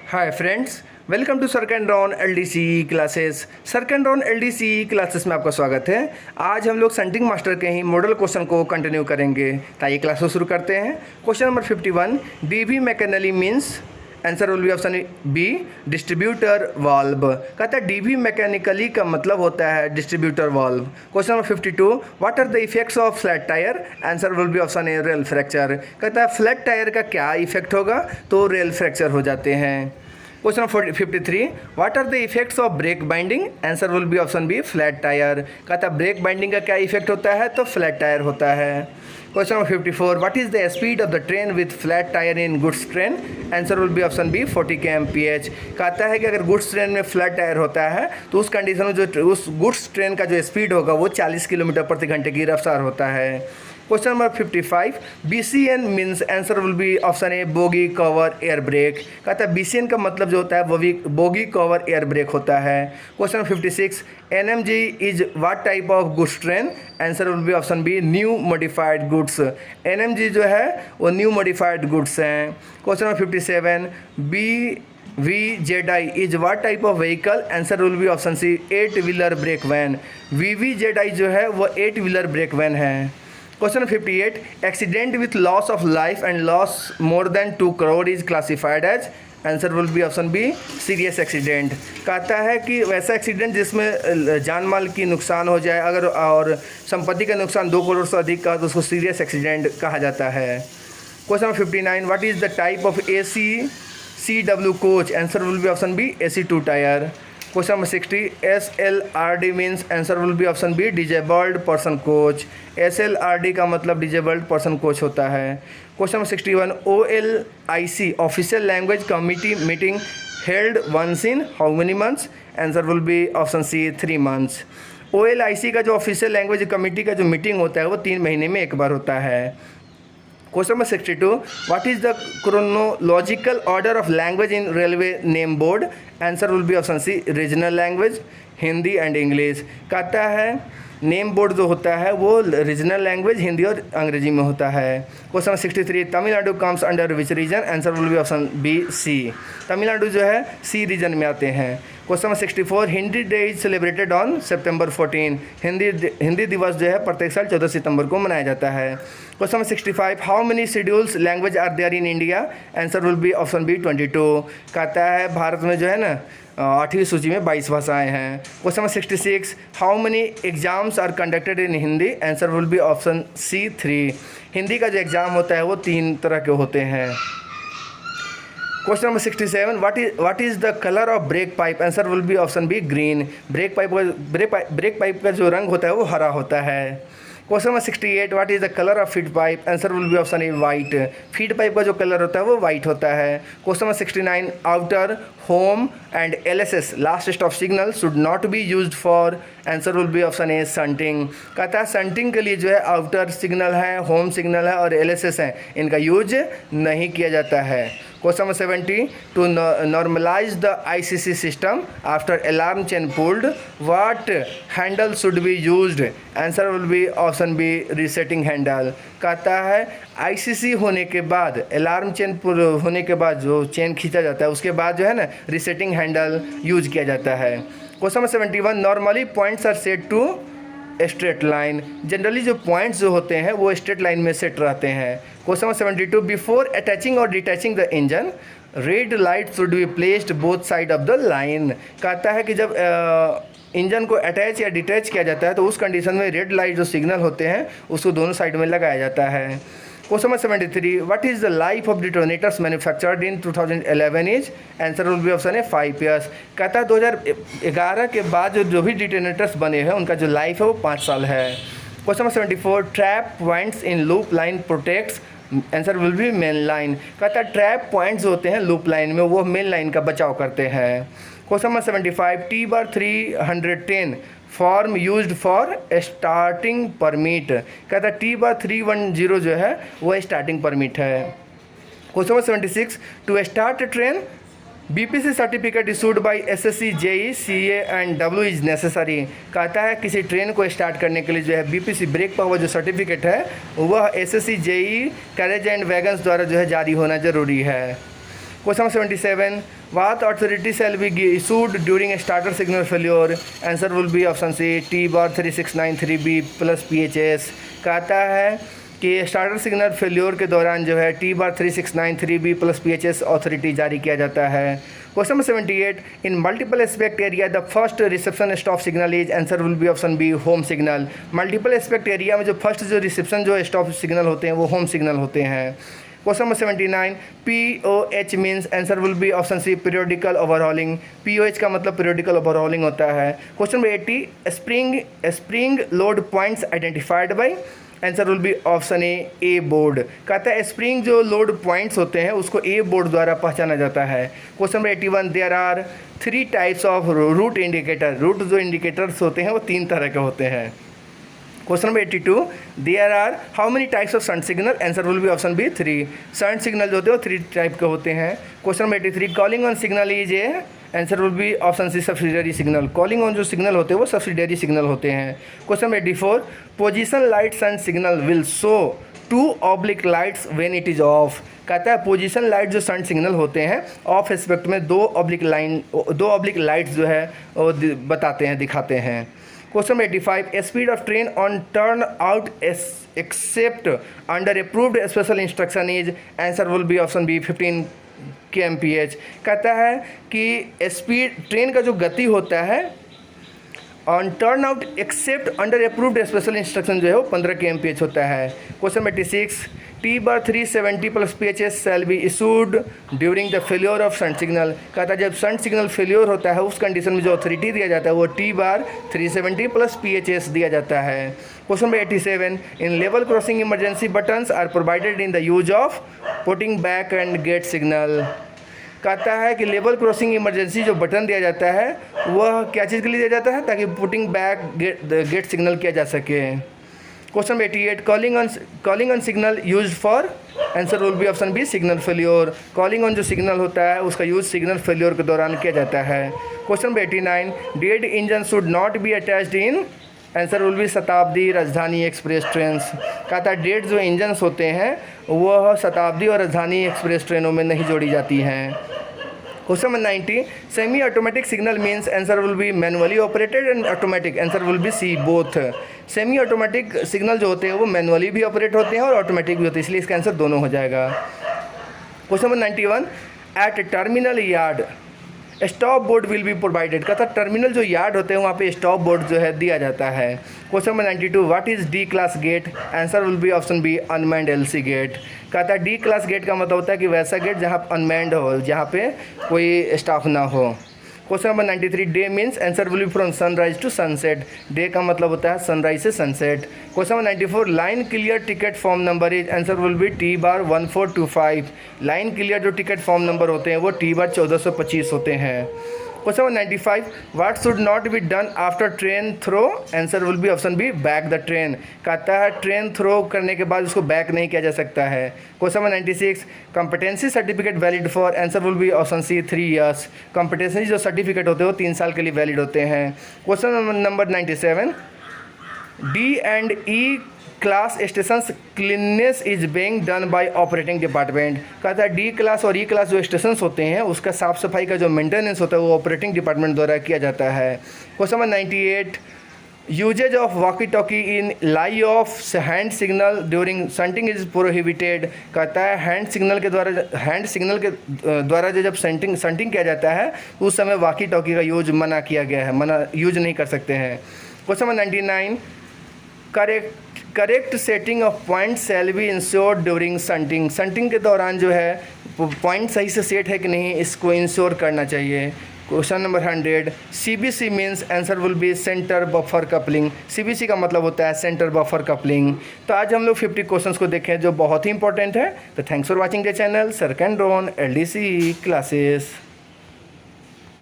Hi friends, welcome to सरकैंड्रॉन LDC classes. सरकैंड्रॉन LDC classes में आपका स्वागत है। आज हम लोग सेंटिंग मास्टर के ही मॉडल क्वेश्चन को कंटिन्यू करेंगे। ताइए क्लास को शुरू करते हैं। Question number 51, DV mechanically means, answer will be option B distributor valve. कहता है डीवी मैकेनिकली का मतलब होता है distributor valve. Question number 52, what are the effects of flat tyre, answer will be option A rail fracture. कहता है flat tyre का क्या इफेक्ट होगा, तो रेल फ्रैक्चर हो जाते हैं। Question number 53, what are the effects of brake binding, answer will be option B flat tyre. कहता है ब्रेक बाइंडिंग का क्या इफेक्ट होता है, तो फ्लैट टायर होता है। Question number 54, what is the speed of the train with flat tyre in goods train, answer will be option B 40 kmph। कहता है कि अगर गुड्स ट्रेन में फ्लैट टायर होता है तो उस कंडीशन में जो उस गुड्स ट्रेन का जो स्पीड होगा वो 40 किलोमीटर प्रति घंटे की रफ्तार होता है। Question number 55, BCN means, answer will be option A bogie cover air brake. कहता है BCN का मतलब जो होता है वो बोगी कवर एयर ब्रेक होता है। Question number 56, NMG is what type of goods train, answer will be option B new modified goods. NMG जो है वो न्यू मॉडिफाइड गुड्स हैं। Question number 57, VVZI is what type of vehicle, answer will be option C 8 wheeler brake van. VVZI जो है वो 8 wheeler brake van है। Question 58, accident with loss of life and loss more than 2 crore is classified as, answer will be option B serious accident. कहता है कि वैसा accident जिसमें जान माल की नुकसान हो जाए अगर और संपत्ति का नुकसान 2 करोड़ से अधिक का, तो उसको सीरियस एक्सीडेंट कहा जाता है। Question 59, what is the type of AC CW coach, answer will be option B AC2 tier. Question number 60, SLRD means, answer will be option B disabled person coach. SLRD का मतलब disabled person coach होता है। Question number 61, OLIC official language committee meeting held once in how many months, answer will be option C 3 months. OLIC का जो official language committee का जो meeting होता है वो 3 महीने में एक बार होता है। Question number 62, what is the chronological order of language in railway name board, answer will be option C regional language, Hindi and English. कहता है नेम बोर्ड जो होता है वो रीजनल लैंग्वेज हिंदी और अंग्रेजी में होता है। Question number 63, Tamil Nadu comes under which region, answer will be option B C. Tamil Nadu जो है सी रीजन में आते हैं। Question number 64, Hindi day is celebrated on September 14। Hindi दिवस जो है प्रत्येक साल 14 सितंबर को मनाया जाता है। Question number 65, how many schedules language are there in India, answer will be option B 22। कहता है भारत में जो है ना 8वीं सूची में 22 भाषाएं हैं। Question number 66, how many exams are conducted in Hindi, answer will be option C 3। Hindi का जो एग्ज़ाम होता है वो 3 तरह के होते हैं। Question number 67, what is the colour of brake pipe, answer will be option B green. Brake pipe का जो रंग होता है वो हरा होता है। Question number 68, what is the colour of feed pipe, answer will be option A white. Feed pipe का जो कलर होता है वो वाइट होता है। Question number 69, outer home and LSS last stop signal should not be used for, answer will be option A shunting. कहता है shunting के लिए जो है आउटर सिग्नल है, होम सिग्नल है और LSS है, इनका यूज नहीं किया जाता है। Question number 70, to normalise the ICC system after alarm chain pulled, what handle should be used, answer will be option B resetting handle. कहता है ICC होने के बाद, अलार्म चेन होने के बाद जो चेन खींचा जाता है उसके बाद जो है ना रीसेटिंग हैंडल यूज किया जाता है। Question number 71, normally points are set to straight line. Generally जो पॉइंट्स जो होते हैं वो स्ट्रेट लाइन में सेट रहते हैं। क्वेश्चन नंबर 72, बिफोर अटैचिंग और detaching the engine red light should be placed both side of the line. कहता है कि जब इंजन को अटैच या डिटैच किया जाता है तो उस कंडीशन में रेड लाइट जो सिग्नल होते हैं उसको दोनों साइड में लगाया जाता है। Question number 73, what is the life of detonators manufactured in 2011 is, answer will be option A 5 years। कहता है 2011 के बाद जो भी डिटोनेटर्स बने हैं उनका जो लाइफ है वो 5 साल है। Question number 74, trap points in loop line protects, answer will B main line. कहता है ट्रैप पॉइंट्स होते हैं लूप लाइन में वो मेन लाइन का बचाव करते हैं। Question number 75, T/310 form used for starting permit. कहता है T/310 जो है वो स्टार्टिंग परमिट है। Question number 76, to start a train BPC certificate issued by SSC JE CA and W is necessary. कहता है किसी ट्रेन को स्टार्ट करने के लिए जो है BPC ब्रेक पावर जो सर्टिफिकेट है वह SSC JE carriage and wagons द्वारा जो है जारी होना ज़रूरी है। Question number 77, what authority shall be issued during a starter signal failure? Answer will be option C T bar 3693B plus PHS। कहता है कि स्टार्टर सिग्नल फेल्योर के दौरान जो है T bar 3693B plus PHS authority जारी किया जाता है। Question number 78, in multiple aspect area the first reception stop signal is, answer will be option B home signal. Multiple aspect area में जो फर्स्ट जो रिसेप्शन जो स्टॉप सिग्नल होते हैं वो होम सिग्नल होते हैं। Question number 79, POH means, answer will be option C periodical overhauling. POH का मतलब पीरियोडिकल ओवरहॉलिंग होता है। Question number 80, spring load points identified by, answer will be option A board. कहता है स्प्रिंग जो लोड पॉइंट्स होते हैं उसको ए बोर्ड द्वारा पहचाना जाता है। Question number 81, there are 3 types of route indicator. Route जो इंडिकेटर्स होते हैं वो 3 तरह के होते हैं। Question number 82, there are how many types of shunt signal, answer will be option B 3। Shunt signal जो होते हैं वो 3 टाइप के होते हैं। Question number 83, calling on signal is a, answer will be option C subsidiary signal. Calling on जो signal होते हैं वो सब्सिडियरी सिग्नल होते हैं। Question number 84, position light shunt signal will show 2 oblique lights when it is of. कहता है position light जो shunt signal होते हैं ऑफ एस्पेक्ट में 2 ऑब्लिक लाइट्स जो है वो बताते हैं, दिखाते हैं। Question number 85, speed of train on turn out except under approved special instruction is, answer will be option B 15 kmph। कहता है कि स्पीड ट्रेन का जो गति होता है on turn out except under approved special instruction जो है वो 15 kmph होता है। Question 86, T bar 370 plus PHS shall be issued during the failure of shunt signal. कहता है जब शंट सिग्नल फेल्योर होता है उस कंडीशन में जो अथॉरिटी दिया जाता है वो टी बार 370 प्लस PHS दिया जाता है। Question number 87, in level crossing emergency buttons are provided in the use of putting back and gate signal. कहता है कि लेवल क्रॉसिंग इमरजेंसी जो बटन दिया जाता है वह क्या चीज़ के लिए दिया जाता है, ताकि पुटिंग बैक गेट सिग्नल किया जा सके। Question number 88, calling on signal use for, answer will be option B signal failure. Calling on जो सिग्नल होता है उसका यूज सिग्नल फेल्योर के दौरान किया जाता है। Question number 89, dead engine should not be attached in, answer will B शताब्दी राजधानी एक्सप्रेस ट्रेन। कहता है डेड जो इंजन्स होते हैं वह शताब्दी और राजधानी एक्सप्रेस ट्रेनों में नहीं जोड़ी जाती हैं। Question number 90, semi automatic signal means, answer will be manually operated and automatic, answer will be C both. Semi automatic signal जो होते हैं वो मैनुअली भी ऑपरेट होते हैं और ऑटोमेटिक भी होते हैं, इसलिए इसका आंसर दोनों हो जाएगा। Question number 91, at terminal yard stop board will be provided. कहता टर्मिनल जो यार्ड होते हैं वहाँ पे स्टॉप बोर्ड जो है दिया जाता है। Question number 92, what is D class gate, answer will be option B unmanned LC gate. कहता है डी क्लास गेट का मतलब होता है कि वैसा गेट जहाँ अनमैन्ड हो, जहाँ पे कोई स्टाफ ना हो। Question number 93, day means, answer will be from sunrise to sunset. Day का मतलब होता है सनराइज से sunset. Question number 94, line clear ticket form number is, answer will be T bar 1425। Line clear जो टिकट फॉर्म नंबर होते हैं वो T bar 1425 होते हैं। Question number 95, what should not be done after train throw, answer will be option B back the train. कहता है train throw करने के बाद उसको बैक नहीं किया जा सकता है। Question number 96, competency certificate valid for, answer will be option C 3 years। Competency जो सर्टिफिकेट होते हैं वो 3 साल के लिए वैलिड होते हैं। Question number 97, D&E class stations cleanliness is being done by operating department. कहता है डी क्लास और ई क्लास जो स्टेशंस होते हैं उसका साफ़ सफाई का जो मेंटेनेंस होता है वो ऑपरेटिंग डिपार्टमेंट द्वारा किया जाता है। Question number 98, usages of walkie talkie in lieu of hand signal during shunting is prohibited. कहता है हैंड सिग्नल के द्वारा जब शंटिंग किया जाता है उस समय वॉकी टॉकी का यूज मना किया गया है, यूज नहीं कर सकते हैं। Question number 99, correct setting of point shall be insured during shunting. Shunting के दौरान जो है पॉइंट सही से सेट है कि नहीं इसको इंश्योर करना चाहिए। Question number 100, CBC means, answer will B centre buffer coupling. CBC का मतलब होता है सेंटर बफर कपलिंग। तो आज हम लोग 50 क्वेश्चंस को देखें जो बहुत ही इंपॉर्टेंट है। तो thanks for watching the channel sir can drone LDC classes.